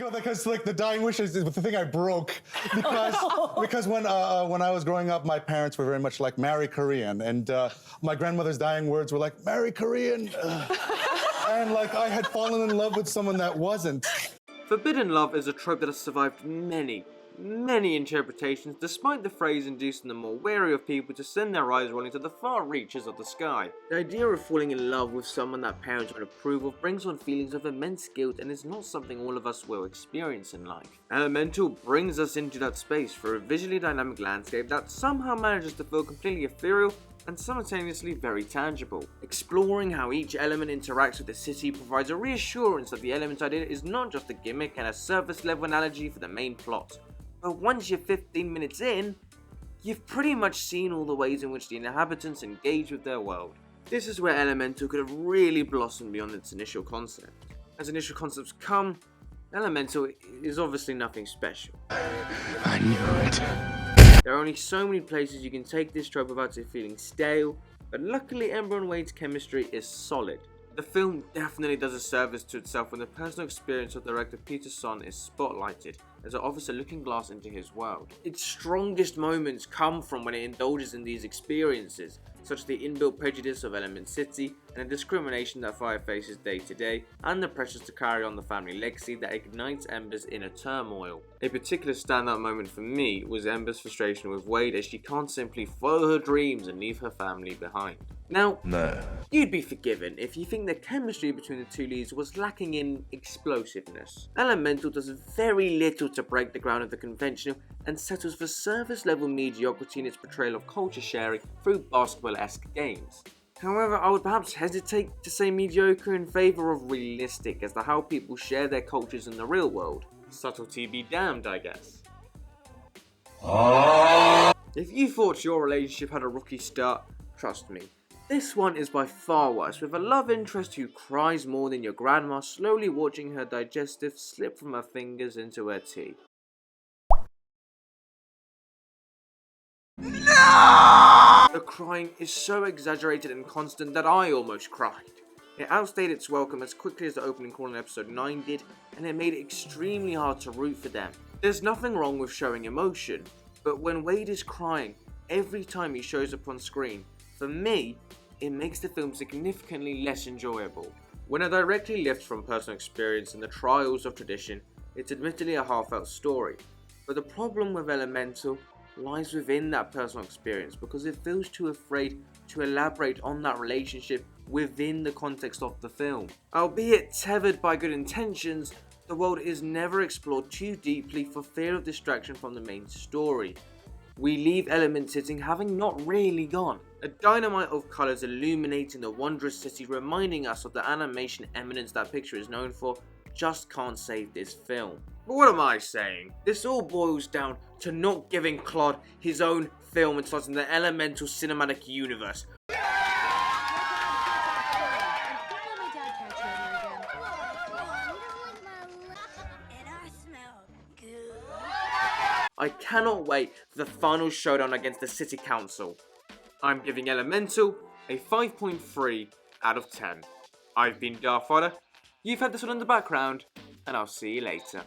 because like the dying wish is the thing I broke because when I was growing up, my parents were very much like marry Korean, and my grandmother's dying words were like marry Korean, and like I had fallen in love with someone that wasn't. Forbidden love is a trope that has survived many interpretations, despite the phrase inducing the more wary of people to send their eyes rolling to the far reaches of the sky. The idea of falling in love with someone that parents would approve of brings on feelings of immense guilt and is not something all of us will experience in life. Elemental brings us into that space for a visually dynamic landscape that somehow manages to feel completely ethereal and simultaneously very tangible. Exploring how each element interacts with the city provides a reassurance that the element idea is not just a gimmick and a surface level analogy for the main plot. But once you're 15 minutes in, you've pretty much seen all the ways in which the inhabitants engage with their world. This is where Elemental could have really blossomed beyond its initial concept. As initial concepts come, Elemental is obviously nothing special. I knew it. There are only so many places you can take this trope without it feeling stale, but luckily Ember and Wade's chemistry is solid. The film definitely does a service to itself when the personal experience of director Peter Son is spotlighted as it offers a looking glass into his world. Its strongest moments come from when it indulges in these experiences, such as the inbuilt prejudice of Element City and the discrimination that Fire faces day to day, and the pressures to carry on the family legacy that ignites Ember's inner turmoil. A particular standout moment for me was Ember's frustration with Wade as she can't simply follow her dreams and leave her family behind. Now, you'd be forgiven if you think the chemistry between the two leads was lacking in explosiveness. Elemental does very little to break the ground of the conventional and settles for surface level mediocrity in its portrayal of culture sharing through basketball-esque games. However, I would perhaps hesitate to say mediocre in favour of realistic as to how people share their cultures in the real world. Subtlety be damned, I guess. If you thought your relationship had a rocky start, trust me, this one is by far worse, with a love interest who cries more than your grandma slowly watching her digestive slip from her fingers into her tea. No! The crying is so exaggerated and constant that I almost cried. It outstayed its welcome as quickly as the opening call in episode 9 did, and it made it extremely hard to root for them. There's nothing wrong with showing emotion, but when Wade is crying every time he shows up on screen, for me, it makes the film significantly less enjoyable. When it directly lifts from personal experience and the trials of tradition, it's admittedly a heartfelt story, but the problem with Elemental lies within that personal experience because it feels too afraid to elaborate on that relationship within the context of the film. Albeit tethered by good intentions, the world is never explored too deeply for fear of distraction from the main story. We leave Element sitting having not really gone. A dynamite of colours illuminating the wondrous city, reminding us of the animation eminence that picture is known for, just can't save this film. But what am I saying? This all boils down to not giving Claude his own film and starting the Elemental cinematic universe. I cannot wait for the final showdown against the City Council. I'm giving Elemental a 5.3 out of 10. I've been Darth Vader, you've had this one in the background, and I'll see you later.